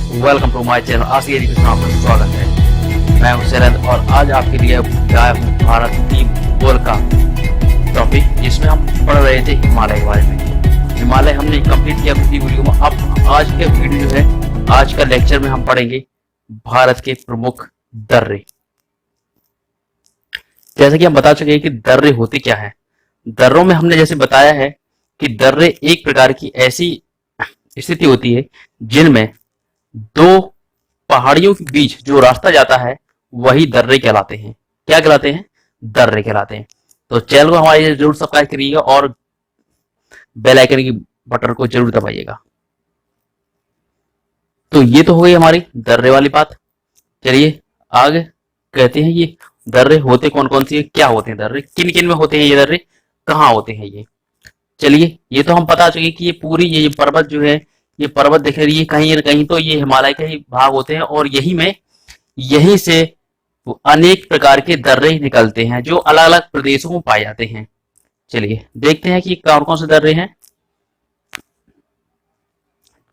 Welcome to my channel Asif education. आपका स्वागत है। मैं हूं शरद और आज आपके लिए लाया हूं भारत की भूगोल का टॉपिक, जिसमें हम पढ़ रहे थे हिमालय के बारे में। हिमालय हमने कंप्लीट किया पिछली वीडियो में। अब आज के वीडियो जो है, आज का लेक्चर में हम पढ़ेंगे भारत के प्रमुख दर्रे। जैसे कि हम बता चुके हैं कि दर्रे होते क्या है। दर्रों में हमने जैसे बताया है कि दर्रे एक प्रकार की ऐसी स्थिति होती है जिनमें दो पहाड़ियों के बीच जो रास्ता जाता है वही दर्रे कहलाते हैं। क्या कहलाते हैं? दर्रे कहलाते हैं। तो चैनल को हमारे जरूर सब्सक्राइब करिएगा और बेल आइकन की बटन को जरूर दबाइएगा। तो ये तो हो गई हमारी दर्रे वाली बात। चलिए आगे कहते हैं ये दर्रे होते कौन कौन सी है, क्या होते हैं दर्रे, किन किन में होते हैं ये दर्रे, कहाँ होते हैं ये। चलिए ये तो हम बता चुके कि ये पूरी ये पर्वत जो है, ये पर्वत दिख रही है कहीं न कहीं तो ये हिमालय के ही भाग होते हैं और यहीं से अनेक प्रकार के दर्रे निकलते हैं जो अलग अलग प्रदेशों में पाए जाते हैं। चलिए देखते हैं कि कौन कौन से दर्रे हैं।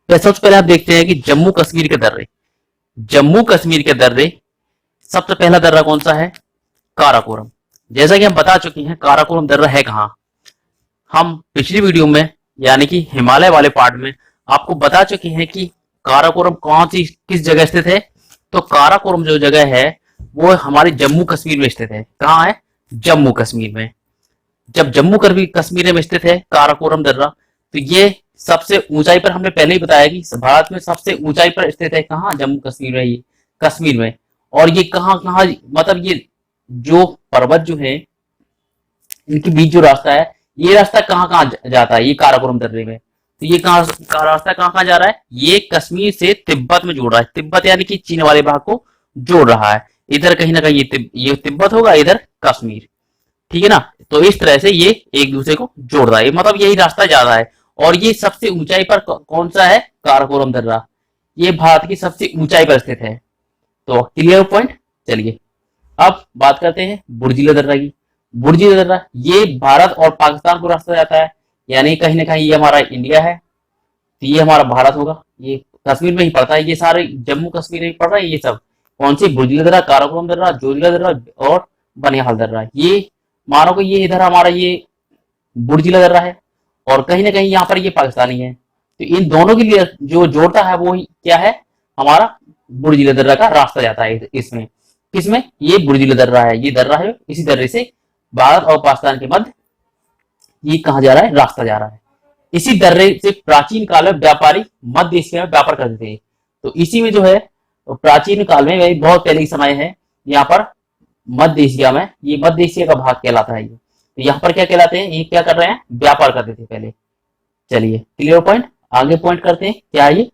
सबसे पहले आप देखते हैं कि जम्मू कश्मीर के दर्रे। जम्मू कश्मीर के दर्रे, सबसे पहला दर्रा कौन सा है? काराकोरम। जैसा कि हम बता चुके हैं काराकोरम दर्रा है कहां। हम पिछली वीडियो में यानी कि हिमालय वाले पार्ट में आपको बता चुके हैं कि काराकोरम कौन सी किस जगह स्थित है। तो काराकोरम जो जगह है वो हमारे जम्मू कश्मीर में स्थित है। कहाँ है? जम्मू कश्मीर में। जब जम्मू कश्मीर में स्थित है काराकोरम दर्रा, तो ये सबसे ऊंचाई पर, हमने पहले ही बताया कि भारत में सबसे ऊंचाई पर स्थित है। कहाँ? जम्मू कश्मीर में। ये कश्मीर में। और ये कहाँ कहाँ, मतलब ये जो पर्वत जो है इनके बीच जो रास्ता है, ये रास्ता कहाँ कहाँ जाता है? ये काराकोरम दर्रे में। तो ये रास्ता कहाँ कहाँ जा रहा है? ये कश्मीर से तिब्बत में जोड़ रहा है। तिब्बत यानी कि चीन वाले भाग को जोड़ रहा है। इधर कहीं ना कहीं ये तिब्बत होगा, इधर कश्मीर। ठीक है ना। तो इस तरह से ये एक दूसरे को जोड़ रहा है, मतलब यही रास्ता जा रहा है। और ये सबसे ऊंचाई पर कौन सा है? काराकोरम दर्रा। ये भारत की सबसे ऊंचाई पर स्थित है। तो क्लियर पॉइंट। चलिए अब बात करते हैं बुर्जिला दर्रा की। बुर्जिला दर्रा ये भारत और पाकिस्तान को रास्ता जाता है, यानी कहीं ना कहीं ये हमारा इंडिया है, तो ये हमारा भारत होगा। ये कश्मीर में ही पड़ता है, ये सारे जम्मू कश्मीर में पड़ रहा है। ये सब कौन सी? बुर्जिला दर्रा, काराकोरम दर्रा, जोजिला दर्रा और बनिहाल दर्रा। ये मानो कि ये इधर हमारा ये बुर्जिला दर्रा है और कहीं ना कहीं यहाँ पर ये पाकिस्तानी है। तो इन दोनों के लिए जो जोड़ता है वो क्या है? हमारा बुर्जिला दर्रा का रास्ता जाता है इसमें। किसमें? ये बुर्जिला दर्रा है, ये दर्रा है। इसी दर्रे से भारत और पाकिस्तान के मध्य ये कहा जा रहा है? रास्ता जा रहा है। इसी दर्रे से प्राचीन काल में व्यापारी मध्य एशिया में व्यापार करते थे। तो इसी में जो है प्राचीन काल में, बहुत पहले समय है, यहाँ पर मध्य एशिया में, ये मध्य एशिया का भाग कहलाता है। ये तो यहाँ पर क्या कहलाते हैं? ये क्या कर रहे हैं? व्यापार करते थे पहले। चलिए क्लियर पॉइंट। आगे पॉइंट करते हैं क्या है ये?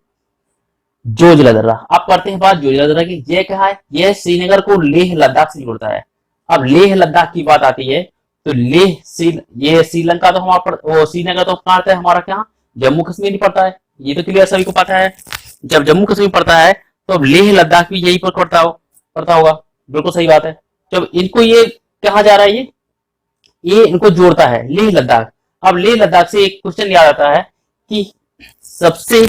जोजिला दर्रा। अब करते हैं बात जोजिला दर्रा की। ये क्या है? ये श्रीनगर को लेह लद्दाख से जोड़ता है। अब लेह लद्दाख की बात आती है तो ये श्रीलंका तो हमारा वो श्रीनगर तो पड़ता है हमारा क्या? जम्मू कश्मीर ही पड़ता है। ये तो क्लियर सभी को पता है। जब जम्मू कश्मीर पड़ता है तो अब लेह लद्दाख भी यही पर पड़ता होगा। बिल्कुल सही बात है। जब इनको ये कहा जा रहा है, ये इनको जोड़ता है लेह लद्दाख। अब लेह लद्दाख से एक क्वेश्चन याद आता है कि सबसे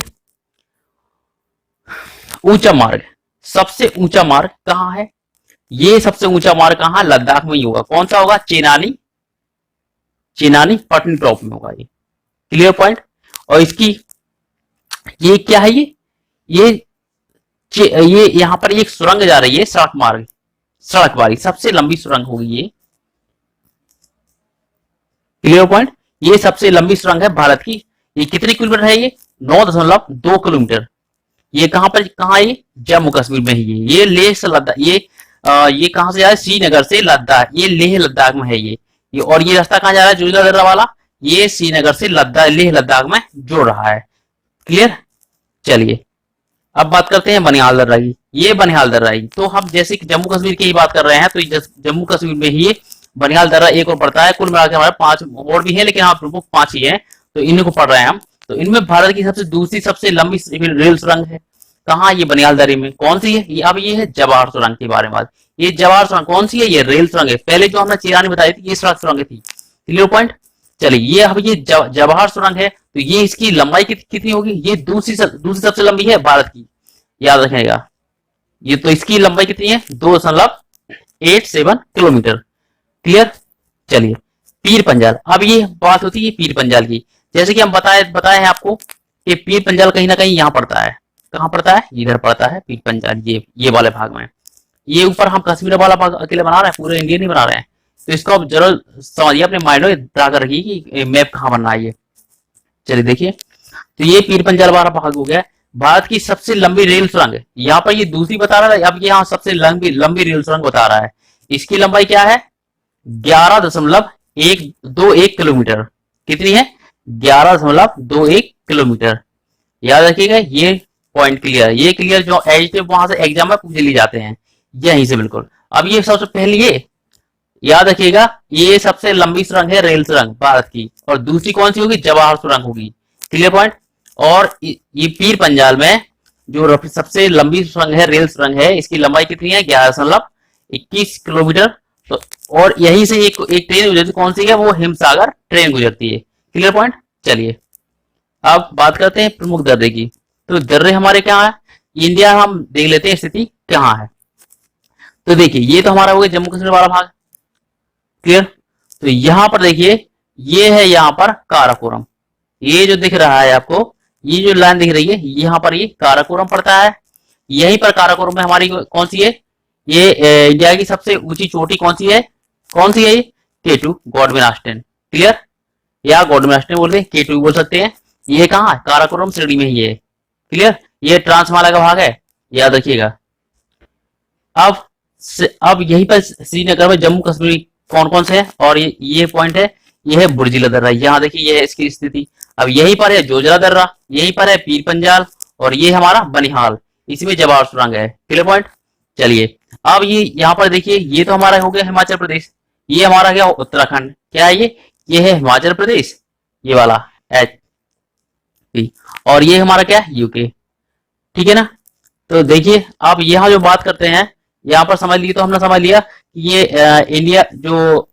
ऊंचा मार्ग कहाँ है? ये सबसे ऊंचा मार्ग कहाँ? लद्दाख में ही होगा। कौन सा होगा? चेनानी पटनी टॉप में होगा। ये क्लियर पॉइंट। और इसकी ये क्या है? ये यहाँ पर एक सुरंग जा रही है, सड़क वाली सबसे लंबी सुरंग होगी ये। Clear point. ये सबसे लंबी सुरंग है भारत की। ये कितने किलोमीटर है? ये 9.2 किलोमीटर। ये कहां पर, कहां? ये जम्मू कश्मीर में ही है। ये लेह से लद्दाख, ये कहां से जा रहा है? श्रीनगर से लद्दाख। ये लेह लद्दाख में है ये और ये रास्ता कहां जा रहा है? जोजिला दर्रा वाला। ये श्रीनगर से लेह लद्दाख में जोड़ रहा है। क्लियर। चलिए अब बात करते हैं बनिहाल दर्रा की। ये बनिहाल दर्रा की, तो हम जैसे कि जम्मू कश्मीर की ही बात कर रहे हैं, तो जम्मू कश्मीर में ही बनिहाल दर्रा एक और पड़ता है। कुल मिलाकर हमारे 5 और भी है, लेकिन हाँ प्रमुख 5 ही है, तो इन्हीं को पढ़ रहे हैं हम। तो इनमें भारत की दूसरी सबसे लंबी रेल सुरंग है। कहाँ? ये बनिहाल दर्रे में। कौन सी है? ये अब ये है जवाहर सुरंग के बारे में बात। ये जवाहर सुरंग कौन सी है? ये रेल सुरंग है। पहले जो हमने चिरानी बताई थी ये सड़क सुरंग थी। Clear point. चलिए ये अब ये जवाहर सुरंग है, तो ये इसकी लंबाई कितनी होगी? ये दूसरी सबसे लंबी है भारत की। याद रखिएगा। ये तो इसकी लंबाई कितनी है, 2.87 किलोमीटर। क्लियर। चलिए पीर पंजाल, अब ये बात होती है पीर पंजाल की। जैसे कि हम बताए हैं आपको कि पीर पंजाल कहीं ना कहीं यहाँ पड़ता है। कहाँ पड़ता है, इधर पड़ता है पीर पंजाल, ये वाले भाग में। ये ऊपर हम कश्मीर वाला भाग अकेले बना रहे हैं, पूरे इंडिया नहीं बना रहे हैं। तो इसको आप जरूर समझिए, अपने माइंड में ड्रा कर रखिए कि मैप कहाँ बनना है ये। चलिए देखिए, तो ये पीर पंजाल वाला भाग हो गया। भारत की सबसे लंबी रेल सुरंग, यहाँ पर ये दूसरी बता रहा है, अब ये यहाँ सबसे लंबी रेल सुरंग बता रहा है। इसकी लंबाई क्या है, 11.121 किलोमीटर। कितनी है, 11.21 किलोमीटर। याद रखिएगा, ये पॉइंट क्लियर, ये क्लियर जो एडजेक्टिव वहां से एग्जाम में पूछ लिए जाते हैं यहीं से बिल्कुल। अब ये सबसे पहले ये याद रखिएगा, ये सबसे लंबी सुरंग है रेल सुरंग भारत की, और दूसरी कौन सी होगी, जवाहर सुरंग होगी। Clear point. और ये पीर पंजाल में जो सबसे लंबी सुरंग है, रेल सुरंग है, इसकी लंबाई कितनी है, 11.21 किलोमीटर। तो और यहीं से एक ट्रेन गुजरती, कौन सी है, वो हिमसागर ट्रेन गुजरती है। Clear point. चलिए अब बात करते हैं प्रमुख दर्रे की। तो दर्रे हमारे क्या है, इंडिया हम देख लेते हैं स्थिति कहाँ है। तो देखिए, ये तो हमारा हो गया जम्मू कश्मीर वाला भाग। क्लियर। तो यहां पर देखिए, ये है यहाँ पर काराकोरम, ये जो दिख रहा है आपको, ये जो लाइन दिख रही है, यहाँ पर ये काराकोरम पड़ता है। यहीं पर काराकोरम में हमारी कौन सी है, ये इंडिया की सबसे ऊंची चोटी कौन सी है, ये K2 गॉडविन ऑस्टिन। क्लियर। या गॉडविन ऑस्टिन बोलते हैं, K2 बोल सकते हैं। ये कहाँ है, काराकोरम श्रेणी में ही है। क्लियर। ये ट्रांसमाला का भाग है, याद रखिएगा। अब यहीं पर श्रीनगर में जम्मू कश्मीर कौन कौन से हैं, और ये पॉइंट है, ये है बुर्जिला दर्रा। यहाँ देखिए, ये है इसकी स्थिति। अब यहीं पर है जोजिला दर्रा, यहीं पर है पीर पंजाल, और ये हमारा बनिहाल, इसमें जवाहर सुरंग है। Clear point. चलिए अब ये यहाँ पर देखिए, ये तो हमारा हो गया हिमाचल प्रदेश, ये हमारा गया उत्तराखंड। क्या है ये है हिमाचल प्रदेश, ये वाला HP, और ये हमारा क्या है, यूके। ठीक है ना। तो देखिए, अब यहाँ जो बात करते हैं, यहाँ पर समझ लिए, तो हमने समझ लिया कि ये इंडिया जो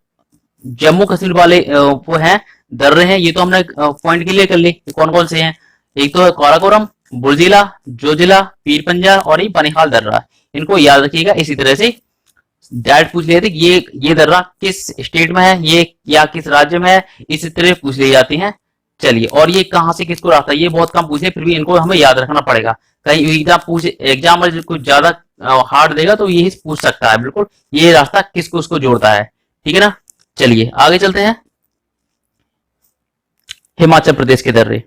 जम्मू कश्मीर वाले वो हैं दर्रे हैं, ये तो हमने पॉइंट क्लियर कर लिए कौन कौन से हैं। एक तो है काराकोरम, बुर्जिला, जोजिला, पीर पंजाल, और ये बनिहाल दर्रा। इनको याद रखिएगा। इसी तरह से डायरेक्ट पूछ लेते ये दर्रा किस स्टेट में है, ये या किस राज्य में है, इसी तरह पूछ ली जाती हैं। चलिए, और ये कहाँ से किसको रास्ता, ये बहुत कम पूछे, फिर भी इनको हमें याद रखना पड़ेगा। कहीं एग्जाम में कुछ ज्यादा हार्ड देगा तो यही पूछ सकता है बिल्कुल, ये रास्ता किसको उसको जोड़ता है। ठीक है ना। चलिए आगे चलते हैं। हिमाचल प्रदेश के दर्रे,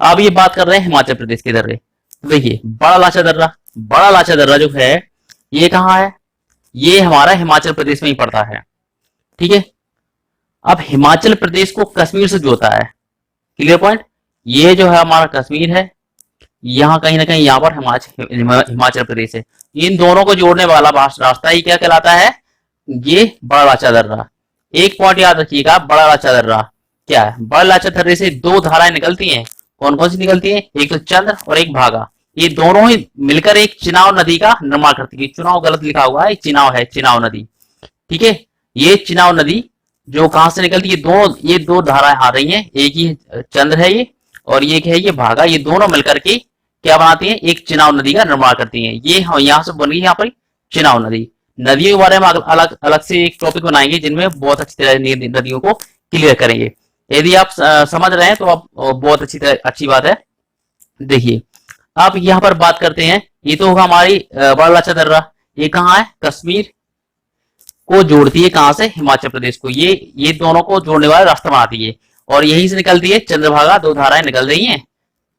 अब ये बात कर रहे हैं हिमाचल प्रदेश के दर्रे। देखिए, बड़ा लाचा दर्रा जो है, ये कहाँ है, ये हमारा हिमाचल प्रदेश में ही पड़ता है। ठीक है। अब हिमाचल प्रदेश को कश्मीर से जोड़ता है। Clear point. ये जो है हमारा कश्मीर है, यहाँ कहीं ना कहीं यहाँ पर हिमाचल प्रदेश है। इन दोनों को जोड़ने वाला रास्ता ही क्या कहलाता है, ये बड़ा लाचा दर्रा। एक पॉइंट याद रखिएगा, बड़ा लाचा दर्रा क्या है, बड़ा लाचा दर्रे से दो धाराएं निकलती हैं। कौन कौन सी निकलती हैं, एक तो चंद्र और एक भागा। ये दोनों ही मिलकर एक चिनाव नदी का निर्माण करती है। चुनाव गलत लिखा हुआ है, चिनाव है, चिनाव नदी। ठीक है। ये चिनाव नदी जो कहां से निकलती है, ये दो धाराएं आ रही हैं, एक ही चंद्र है ये, और ये है ये भागा। ये दोनों मिलकर के क्या बनाती हैं, एक चिनाव नदी का निर्माण करती हैं। ये यहाँ से बन गई यहाँ पर चिनाव नदी। नदियों के बारे में अलग अलग से एक टॉपिक बनाएंगे, जिनमें बहुत अच्छी तरह नदियों को क्लियर करेंगे। यदि आप समझ रहे हैं तो आप बहुत अच्छी बात है। देखिए, आप यहाँ पर बात करते हैं, ये तो होगा हमारी बड़ा लाचा दर्रा। ये कहाँ है, कश्मीर को जोड़ती है, कहां से, हिमाचल प्रदेश को। ये दोनों को जोड़ने वाला रास्ता बनाती है, और यहीं से निकलती है चंद्रभागा, दो धाराएं निकल रही हैं।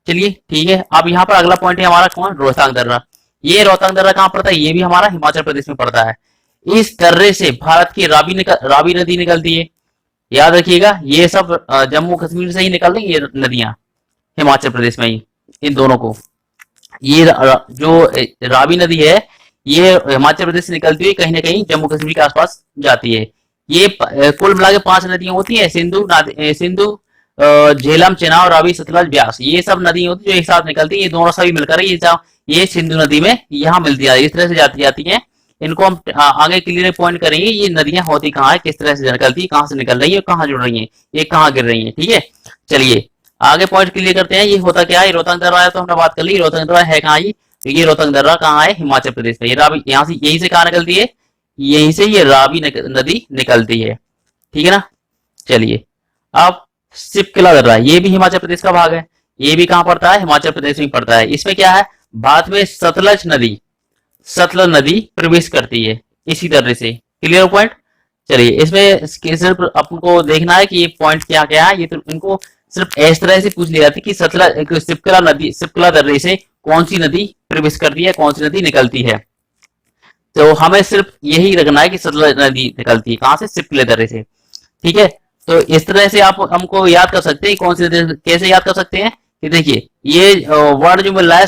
चलिए ठीक है। अब यहाँ पर अगला पॉइंट है हमारा कौन, रोहतांग दर्रा। ये रोहतांग दर्रा कहाँ पड़ता है, ये भी हमारा हिमाचल प्रदेश में पड़ता है। इस दर्रे से भारत की रावी नदी निकलती है। याद रखिएगा, ये सब जम्मू कश्मीर से ही निकल रही ये नदियां, हिमाचल प्रदेश में ही इन दोनों को। ये जो रावी नदी है, ये हिमाचल प्रदेश से निकलती हुई कहीं ना कहीं जम्मू कश्मीर के आसपास जाती है। ये कुल मिला के 5 नदियां होती है, सिंधु, झेलम, चेनाब, रावी, सतलज, ब्यास। ये सब नदी होती है जो एक साथ निकलती है। ये दोनों सभी मिलकर ये सिंधु नदी में यहाँ मिलती है, इस तरह से जाती है। इनको हम आगे क्लियर पॉइंट करेंगे, ये नदियां होती कहाँ है, किस तरह से निकलती है, कहाँ से निकल रही है, कहाँ जुड़ रही है, ये कहाँ गिर रही है। ठीक है। चलिए आगे पॉइंट क्लियर करते हैं। ये होता क्या है, रोहतांग दर्रा है, तो हमने बात कर ली। रोहतांग दर्रा है कहाँ, ये तो ये रोहतांग दर्रा कहाँ है? हिमाचल प्रदेश में। ये रावी यहाँ से, यहीं से कहाँ निकलती है? यहीं से ये रावी नदी निकलती है। ठीक है ना। चलिए, अब सिपकिला दर्रा, ये भी हिमाचल प्रदेश का भाग है। ये भी कहाँ पड़ता है? हिमाचल प्रदेश में पड़ता है। इसमें क्या है? भारत में सतलज नदी प्रवेश करती है इसी दर्रे से। Clear point. चलिए, इसमें सिर्फ आपको देखना है कि ये पॉइंट क्या क्या है। ये तो इनको सिर्फ इस तरह से पूछ लिया जाती है कि सतलज सिपकिला दर्रे से कौन सी नदी प्रवेश करती है, कौन सी नदी निकलती है। तो हमें सिर्फ यही रखना है कि सतलज नदी निकलती है कहां से? सिपकिले दर्रे से। ठीक है। तो इस तरह से आप हमको याद कर सकते हैं। कौन सी नदी कैसे याद कर सकते हैं? कि देखिए, ये वर्ड जो मिल रहा है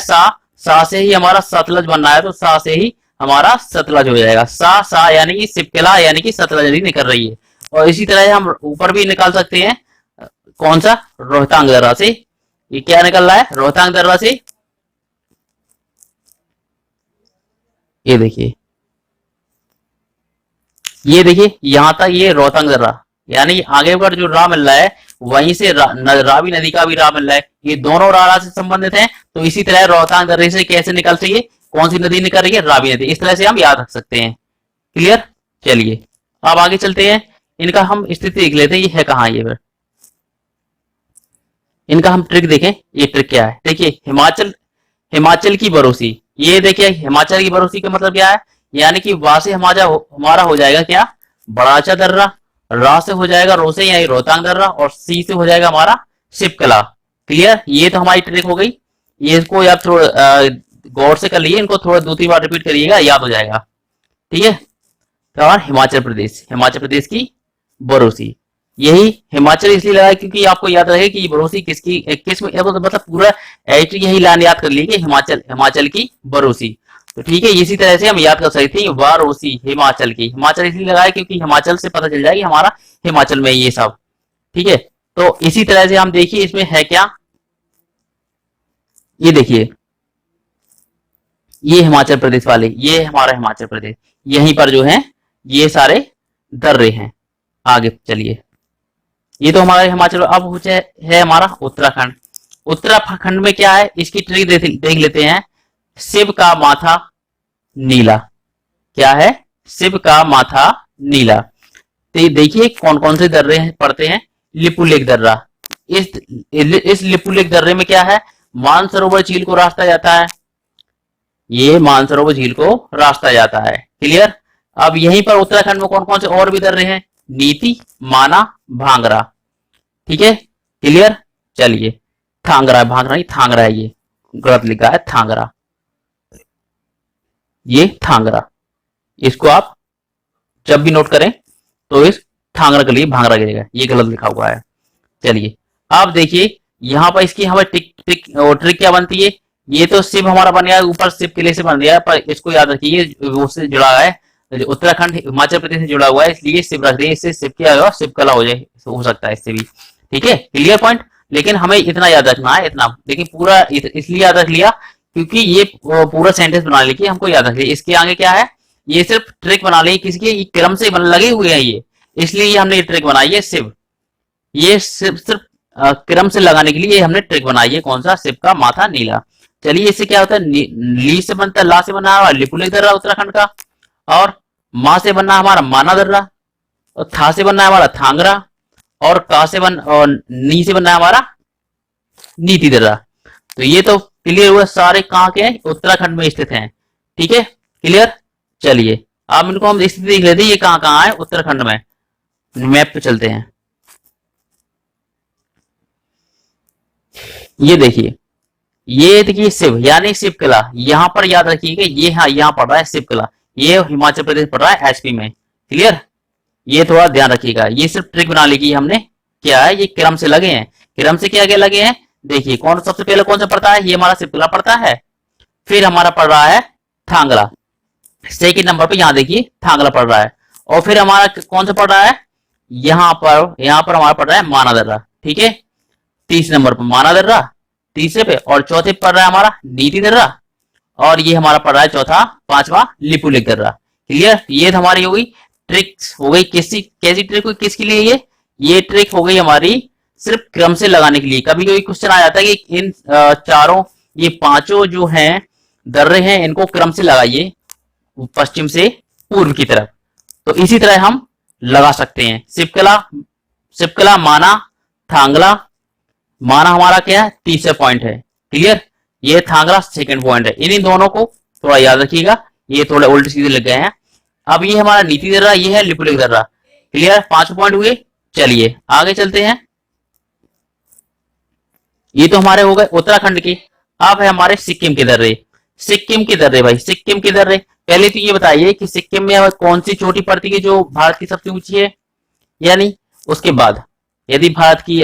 सा से ही हमारा सतलज बन रहा है, तो सा से ही हमारा सतलज हो जाएगा। सा यानी कि सिपकिला यानी कि सतलज नदी निकल रही है। और इसी तरह हम ऊपर भी निकाल सकते हैं। कौन सा? रोहतांग दर्रा से। ये क्या निकल रहा है? रोहतांग दर्रा से। ये देखिए, यहां तक ये रोहतांग दर्रा, यानी आगे का जो राह मिल रहा है वहीं से रावी नदी का भी राह मिल रहा है। ये दोनों राह से संबंधित हैं। तो इसी तरह रोहतांग दर्रे से कैसे निकलती है? कौन सी नदी निकल रही है? रावी नदी। इस तरह से हम याद रख सकते हैं। क्लियर। चलिए, अब आगे चलते हैं। इनका हम स्थिति देख लेते हैं। ये है कहाँ? ये इनका हम ट्रिक देखें। ये ट्रिक क्या है? देखिए, हिमाचल की बरोसी। ये देखिए, हिमाचल की बरोसी का मतलब क्या है? यानी कि वहां से हमारा हो जाएगा क्या? बड़ाचा दर्रा। रा से हो जाएगा रोसे यानी रोहतांग दर्रा, और सी से हो जाएगा हमारा सिपकला। क्लियर। ये तो हमारी ट्रिक हो गई। ये इसको आप थोड़ा गौर से कर लिए, इनको थोड़ा 2-3 बार रिपीट करिएगा, याद हो जाएगा। ठीक है। तो हिमाचल प्रदेश की बरोसी। यही हिमाचल इसलिए लगा क्योंकि आपको याद रहे कि बरोसी किस में, मतलब पूरा यही लाइन याद कर लीजिए, हिमाचल की बरोसी। तो ठीक है, इसी तरह से हम याद कर सकते हैं वारोसी हिमाचल इसलिए लगा है क्योंकि हिमाचल से पता चल जाएगी हमारा हिमाचल में ये सब। ठीक है। तो इसी तरह से हम देखिए इसमें है क्या। ये देखिए, ये हिमाचल प्रदेश वाले, ये हमारा हिमाचल प्रदेश, यहीं पर जो है ये सारे दर्रे हैं। आगे चलिए, ये तो हमारा हिमाचल। अब है हमारा उत्तराखंड। उत्तराखंड में क्या है? इसकी ट्रिक देख लेते हैं। शिव का माथा नीला। क्या है? शिव का माथा नीला। तो देखिए कौन कौन से दर्रे पड़ते हैं। लिपुलेख दर्रा। इस लिपुलेख दर्रे में क्या है? मानसरोवर झील को रास्ता जाता है। ये मानसरोवर झील को रास्ता जाता है। क्लियर। अब यहीं पर उत्तराखंड में कौन कौन से और भी दर्रे हैं? नीति, माना, भांगरा। ठीक है। क्लियर। चलिए, थांगरा, भांगरा नहीं थांगरा है, ये गलत लिखा है थांगरा। ये थांगरा, इसको आप जब भी नोट करें तो इस थांगरा के लिए भांगरा गिरेगा, ये गलत लिखा हुआ है। चलिए, आप देखिए यहां पर इसकी हमें ट्रिक क्या बनती है। ये तो शिव हमारा बन गया, ऊपर शिव किले से बन गया, पर इसको याद रखिए उससे जुड़ा है, उत्तराखंड हिमाचल प्रदेश से जुड़ा हुआ है, इसलिए शिव रख दिए। इससे शिव क्या होगा? शिवकला हो सकता है इससे भी। ठीक है। Clear point. लेकिन हमें इतना याद रखना है, इतना लेकिन पूरा इसलिए याद रख लिया क्योंकि ये पूरा सेंटेंस बना लिया, हमको याद रख लिया। इसके आगे क्या है? ये सिर्फ ट्रिक बना ली, किसकी क्रम से लगे हुए हैं ये, इसलिए हमने ये ट्रिक बनाई है शिव। ये सिर्फ क्रम से लगाने के लिए हमने ट्रिक बनाई है। कौन सा? शिव का माथा नीला। चलिए, इससे क्या होता है? ली से बनता है, ला से बना है लिपुलेख दर्रा उत्तराखंड का, और माँ से बनना है हमारा माना दर्रा, और था से बनना है हमारा थांगरा, और का से और नी से बनना है हमारा नीति दर्रा। तो ये तो क्लियर हुआ, सारे कहाँ के हैं? उत्तराखंड में स्थित हैं। ठीक है। क्लियर। चलिए, अब इनको हम स्थिति देख लेते हैं, ये कहाँ कहाँ है उत्तराखंड में। मैप पे चलते हैं। ये देखिए शिव यानी शिवकला, यहां पर याद रखिएगा। ये हाँ, यहां पड़ रहा है शिवकला, ये हिमाचल प्रदेश पड़ रहा है एचपी में। क्लियर। ये थोड़ा ध्यान रखिएगा, ये सिर्फ ट्रिक बना ली कि हमने क्या है, ये क्रम से लगे हैं। क्रम से क्या क्या लगे हैं? देखिए, कौन सबसे पहले कौन सा पड़ता है? ये हमारा शिवकला पड़ता है, फिर हमारा पड़ रहा है थांगला, सेकेंड नंबर पे यहाँ देखिए थांगला पड़ रहा है, और फिर हमारा कौन सा पड़ रहा है? यहाँ पर हमारा पड़ रहा है माना दर्रा। ठीक है। तीसरे नंबर पर माना दर्रा, तीसरे पे, और चौथे पर रहा है हमारा नीति दर्रा, और ये हमारा पड़ रहा है चौथा, पांचवा लिपुलेख दर्रा। क्लियर। ये हमारी हो गई ट्रिक्स, हो गई कैसी ट्रिक हुई, किसके लिए? ये ट्रिक हो गई हमारी सिर्फ क्रम से लगाने के लिए। कभी कभी क्वेश्चन आ जाता है कि इन चारों, ये पांचों जो हैं दर्रे हैं इनको क्रम से लगाइए पश्चिम से पूर्व की तरफ। तो इसी तरह हम लगा सकते हैं। सिपकला, सिपकला, माना, थांगला। माना हमारा क्या है, तीसरा पॉइंट है। क्लियर, ये थांगला सेकंड पॉइंट है। इन दोनों को थोड़ा याद रखिएगा, ये थोड़े उल्टे सीधे लग गए हैं। अब ये हमारा नीति दर्रा, ये है लिपुलेख दर्रा। क्लियर, 5 पॉइंट हुए। चलिए आगे चलते हैं। ये तो हमारे हो गए उत्तराखंड के। अब है हमारे सिक्किम के दर्रे। सिक्किम के दर्रे भाई, सिक्किम के दर्रे। पहले तो ये बताइए कि सिक्किम में कौन सी चोटी पड़ती है जो भारत की सबसे ऊंची है, यानी उसके बाद यदि भारत की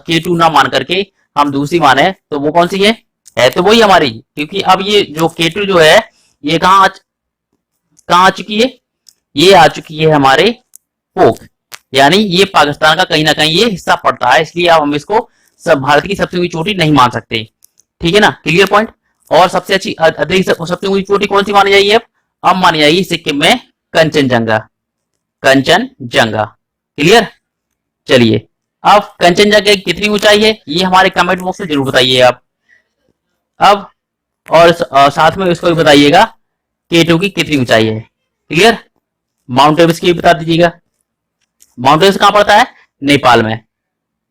K2 ना मान करके हम दूसरी माने तो वो कौन सी है तो वही हमारी। क्योंकि अब ये जो K2 जो है ये कहाँ आ चुकी है, ये आ चुकी है हमारे पोक, यानी ये पाकिस्तान का कहीं ना कहीं ये हिस्सा पड़ता है। इसलिए अब हम इसको सब भारत की सबसे ऊंची चोटी नहीं मान सकते। ठीक है ना, क्लियर पॉइंट। और सबसे अच्छी अधिक सबसे ऊंची चोटी कौन सी मानी जाएगी अब मानी जाएगी सिक्किम में कंचनजंगा। कंचनजंगा, क्लियर। चलिए अब कंचनजंगा की कितनी ऊंचाई है ये हमारे कमेंट बॉक्स में जरूर बताइए आप। अब और साथ में इसको भी बताइएगा K2 की कितनी ऊंचाई है। क्लियर, माउंट एवरेस्ट की भी बता दीजिएगा। माउंट एवरेस्ट कहां पड़ता है, नेपाल में,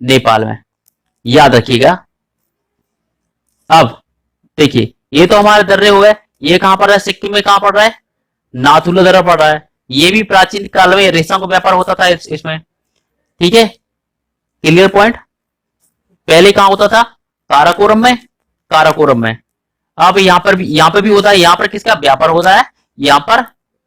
नेपाल में, याद रखिएगा। अब देखिए ये तो हमारे दर्रे हो गए। ये कहां पड़ रहा है, सिक्किम में कहां पड़ रहा है, नाथुला दर्रा पड़ रहा है। ये भी प्राचीन काल में रेशम का व्यापार होता था इसमें। ठीक है, क्लियर पॉइंट। पहले कहां होता था, काराकोरम में, काराकोरम में। अब यहाँ पे भी होता है। यहाँ पर किसका व्यापार होता है, यहाँ पर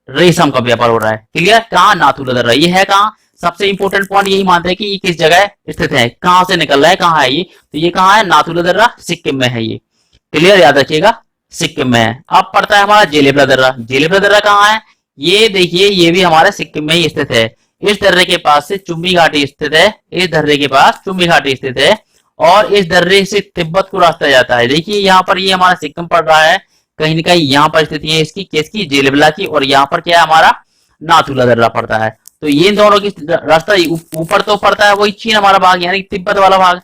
रेशम का व्यापार हो रहा है। क्लियर, कहां, नाथुला दर्रा। ये है कहां, सबसे इंपोर्टेंट पॉइंट यही मानते हैं कि ये किस जगह स्थित है, कहां से निकल रहा है, कहां है ये। तो ये कहां है, नाथुला दर्रा सिक्किम में है ये। क्लियर, याद रखिएगा सिक्किम में है। अब पड़ता है हमारा जेलेपला दर्रा। जेलेपला दर्रा कहां है, ये देखिए ये भी हमारे सिक्किम में ही स्थित है। इस दर्रे के पास से चुम्बी घाटी स्थित है। इस दर्रे के पास चुम्बी घाटी स्थित है और इस दर्रे से तिब्बत को रास्ता जाता है। देखिए यहाँ पर ये हमारा सिक्किम पड़ रहा है, कहीं ना कहीं यहाँ पर स्थिति है इसकी, किसकी, जेलेबला की। और यहाँ पर क्या है हमारा, नाथुला दर्रा पड़ता है। तो ये दोनों की रास्ता ऊपर तो पड़ता है वही चीन हमारा भाग, यानी तिब्बत वाला भाग,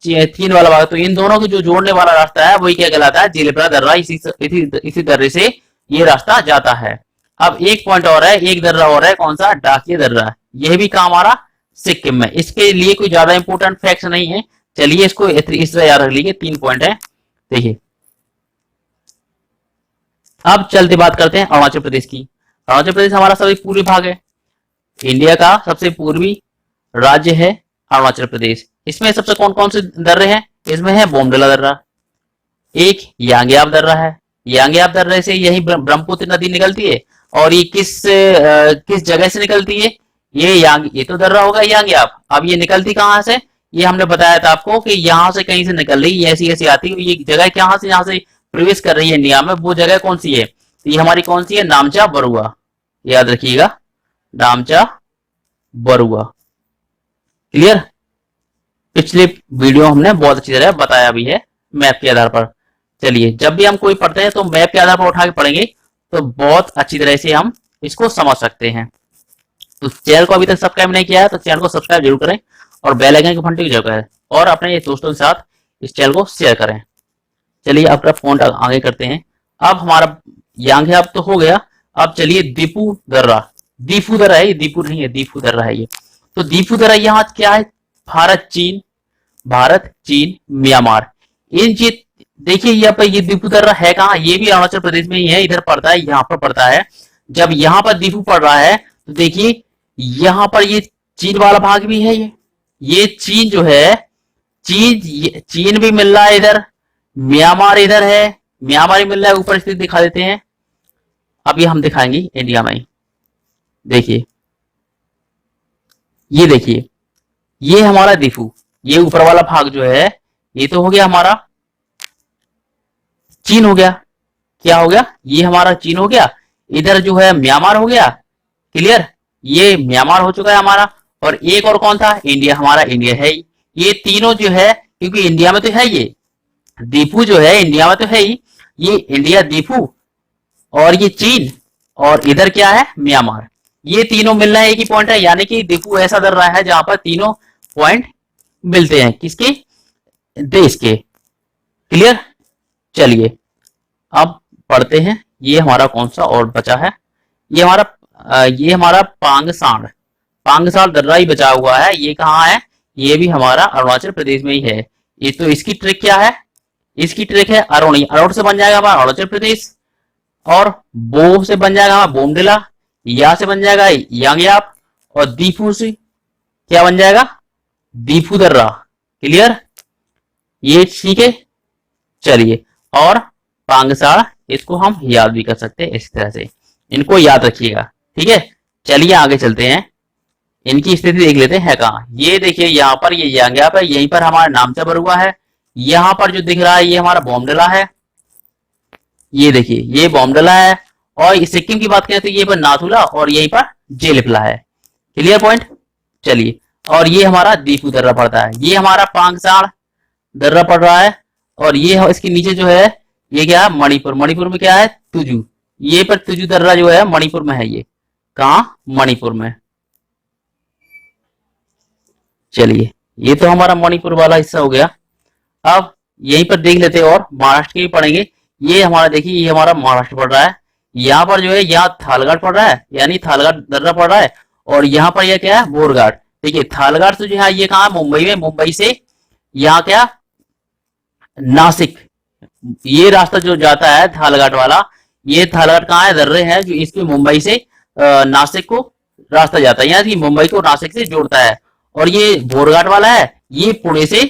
चीन वाला भाग। तो इन दोनों को जो जोड़ने वाला रास्ता है वही क्या कहलाता है, जेलेबला दर्रा। इसी दर्रे से ये रास्ता जाता है। अब एक पॉइंट और है, एक दर्रा और है, कौन सा, डाकिया दर्रा। यह भी कहां हमारा, सिक्किम में। इसके लिए कोई ज्यादा इंपोर्टेंट फैक्ट नहीं है। चलिए इसको इस तरह याद रख लीजिए, 3 पॉइंट है। देखिए अब चलते बात करते हैं अरुणाचल प्रदेश की। अरुणाचल प्रदेश हमारा सबसे पूर्वी भाग है, इंडिया का सबसे पूर्वी राज्य है अरुणाचल प्रदेश। इसमें सबसे कौन कौन से दर्रे हैं, इसमें है बोमडिला दर्रा, एक यांग्याप दर्रा है। यांग्याप दर्रे से यही ब्रह्मपुत्र नदी निकलती है। और ये किस जगह से निकलती है, ये तो दर्रा होगा यांग्याप। अब ये निकलती कहां से, ये हमने बताया था आपको कि यहां से कहीं से निकल रही है, ऐसी ऐसी आती है। ये जगह कहां से, यहां से प्रवेश कर रही है इंडिया में, वो जगह कौन सी है, तो ये हमारी कौन सी है, नामचा बरुआ। याद रखिएगा, नामचा बरुआ। क्लियर, पिछले वीडियो हमने बहुत अच्छी तरह बताया भी है मैप के आधार पर। चलिए जब भी हम कोई पढ़ते हैं तो मैप के आधार पर उठा के पढ़ेंगे तो बहुत अच्छी तरह से हम इसको समझ सकते हैं। तो चैनल को अभी तक सब्सक्राइब नहीं किया है तो चैनल को सब्सक्राइब जरूर करें और बेल आइकन की घंटी जरूर करें और अपने दोस्तों के साथ इस चैनल को शेयर करें। चलिए अपना पॉइंट आगे करते हैं। अब हमारा यांग्याप तो हो गया। अब चलिए दीपू दर्रा। दीपू दर्रा है, दीपू नहीं है, दीपू दर्रा है ये। तो दीपू दर्रा यहाँ क्या है, भारत चीन म्यांमार, इन चीज देखिए यहाँ पर ये दीपू दर्रा है कहाँ, ये भी अरुणाचल प्रदेश में ही है, इधर पड़ता है, यहाँ पर पड़ता है। जब यहाँ पर दीपू पड़ रहा है तो देखिए यहाँ पर ये चीन वाला भाग भी है। ये चीन जो है, चीन भी मिल रहा है इधर, म्यांमार इधर है, म्यांमार ही मिल रहा है। ऊपर स्थिति दिखा देते हैं, अब ये हम दिखाएंगे इंडिया में। देखिए ये देखिए ये हमारा दीपू, ये ऊपर वाला भाग जो है ये तो हो गया हमारा चीन हो गया। क्या हो गया, ये हमारा चीन हो गया। इधर जो है म्यांमार हो गया। क्लियर, ये म्यांमार हो चुका है हमारा। और एक और कौन था, इंडिया, हमारा इंडिया है ही। ये तीनों जो है, क्योंकि इंडिया में तो है ये दीपू जो है, इंडिया में तो है ही ये इंडिया, दीपू और ये चीन, और इधर क्या है, म्यांमार। ये तीनों मिलना एक ही पॉइंट है, यानी कि दीपू ऐसा दर्रा है जहां पर तीनों पॉइंट मिलते हैं, किसके, देश के। क्लियर, चलिए अब पढ़ते हैं। ये हमारा कौन सा और बचा है, ये हमारा पांगसाण, पांगसाण दर्रा ही बचा हुआ है। ये कहाँ है, ये भी हमारा अरुणाचल प्रदेश में ही है। ये तो इसकी ट्रिक क्या है, इसकी ट्रिक है अरुणी, अरुण से बन जाएगा हमारा अरुणाचल प्रदेश, और बो से बन जाएगा हमारा बोमडिला, या से बन जाएगा यांगयाप, और दीफू से क्या बन जाएगा, दीफू दर्रा। क्लियर, ये ठीक है। चलिए, और पांगसाड़, इसको हम याद भी कर सकते हैं इस तरह से, इनको याद रखिएगा। ठीक है, चलिए आगे चलते हैं, इनकी स्थिति देख लेते हैं कहाँ। ये देखिए यहाँ पर ये यांगयाप है, यहीं पर हमारा नामचा बरुआ है। यहाँ पर जो दिख रहा है ये हमारा बोमडिला है, ये देखिए ये बोमडिला है। और सिक्किम की बात करें तो ये पर नाथुला और यहीं पर जेलिपला है। Clear point. चलिए, और ये हमारा दीफू दर्रा पड़ता है, ये हमारा पांगसाड़ दर्रा पड़ रहा है। और ये इसके नीचे जो है ये क्या है, मणिपुर, मणिपुर में क्या है, तुजू, ये पर तुजू दर्रा जो है मणिपुर में है। ये कहाँ, मणिपुर में। चलिए, ये तो हमारा मणिपुर वाला हिस्सा हो गया। अब यहीं पर देख लेते हैं, और महाराष्ट्र के भी पढ़ेंगे। ये हमारा देखिए, ये हमारा महाराष्ट्र पड़ रहा है। यहाँ पर जो है यहाँ थालघाट पड़ रहा है, यानी थालघाट दर्रा पड़ रहा है। और यहाँ पर यह क्या है, बोरघाट। देखिए थालघाट से जो है ये कहाँ, मुंबई में, मुंबई से यहाँ क्या, नासिक, ये रास्ता जो जाता है थालघाट वाला, ये थालघाट कहाँ है, दर्रे है जो इसके मुंबई से नासिक को रास्ता जाता है, यानी मुंबई को नासिक से जोड़ता है। और ये बोरघाट वाला है, ये पुणे से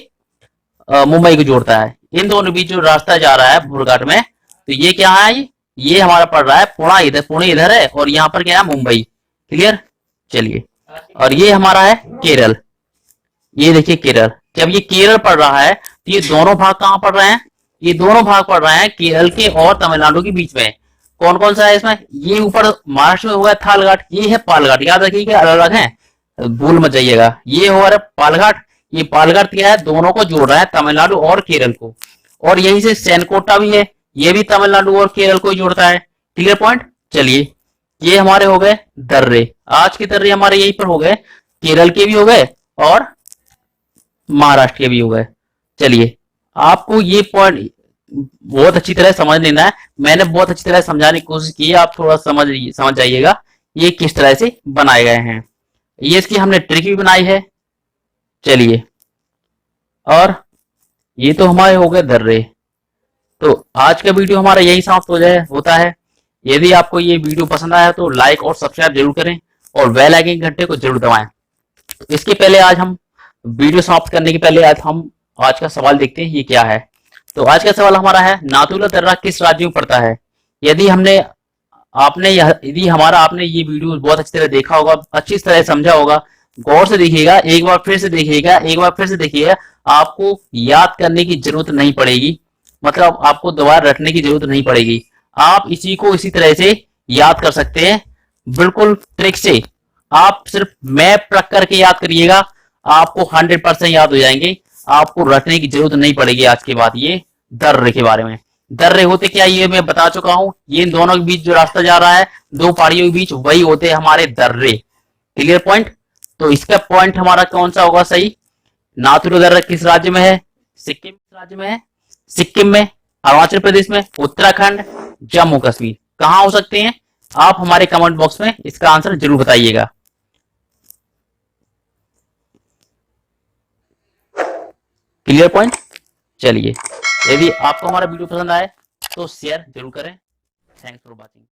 मुंबई को जोड़ता है। इन दोनों बीच जो रास्ता जा रहा है बोरघाट में, तो ये क्या है, ये हमारा पड़ रहा है पुणे इधर है, और यहाँ पर क्या है, मुंबई। क्लियर। चलिए, और ये हमारा है केरल, ये देखिए केरल। जब ये केरल पड़ रहा है तो ये दोनों भाग कहाँ पड़ रहे हैं, ये दोनों भाग पड़ रहे हैं केरल के और तमिलनाडु के बीच में। कौन कौन सा है इसमें, ये ऊपर महाराष्ट्र में होगा थालघाट, ये है पालघाट, याद रखिएगा अलग अलग है, भूल मत जाइएगा। ये हो रहा है पालघाट, ये पालघाट क्या है, दोनों को जोड़ रहा है, तमिलनाडु और केरल को। और यहीं से सैनकोटा भी है, ये भी तमिलनाडु और केरल को जोड़ता है। Clear point. चलिए, ये हमारे हो गए दर्रे, आज के दर्रे हमारे यहीं पर हो गए, केरल के भी हो गए और महाराष्ट्र के भी हो गए। चलिए, आपको ये पॉइंट बहुत अच्छी तरह समझ लेना है, मैंने बहुत अच्छी तरह समझाने की कोशिश की है, आप थोड़ा समझ जाइएगा ये किस तरह से बनाए गए हैं। ये इसकी हमने ट्रिक भी बनाई है। चलिए, और ये तो हमारे हो गए दर्रे। तो आज का वीडियो हमारा यही समाप्त होता है। यदि आपको ये वीडियो पसंद आया तो लाइक और सब्सक्राइब जरूर करें, और बेल आइकन घंटे को जरूर दबाएं। इसके पहले आज हम वीडियो समाप्त करने के पहले आज का सवाल देखते हैं, ये क्या है। तो आज का सवाल हमारा है, नाथुला दर्रा किस राज्य में पड़ता है। यदि आपने ये वीडियो बहुत अच्छी तरह देखा होगा, अच्छी तरह समझा होगा, गौर से देखिएगा, एक बार फिर से देखिएगा, आपको याद करने की जरूरत नहीं पड़ेगी, मतलब आपको दोबारा रटने की जरूरत नहीं पड़ेगी। आप इसी को इसी तरह से याद कर सकते हैं, बिल्कुल ट्रिक से। आप सिर्फ मैप रख करके याद करिएगा, आपको 100% याद हो जाएंगे, आपको रटने की जरूरत नहीं पड़ेगी। आज के बाद ये दर्रे के बारे में, दर्रे होते क्या ये मैं बता चुका हूं, ये इन दोनों के बीच जो रास्ता जा रहा है, दो पहाड़ियों के बीच, वही होते हैं हमारे दर्रे। Clear point. तो इसका पॉइंट हमारा कौन सा होगा सही, नाथुला दर्रा किस राज्य में है, सिक्किम राज्य में है, सिक्किम में, अरुणाचल प्रदेश में, उत्तराखंड, जम्मू कश्मीर, कहां हो सकते हैं, आप हमारे कमेंट बॉक्स में इसका आंसर जरूर बताइएगा। Clear point. चलिए, यदि आपको हमारा वीडियो पसंद आए तो शेयर जरूर करें। Thanks for watching.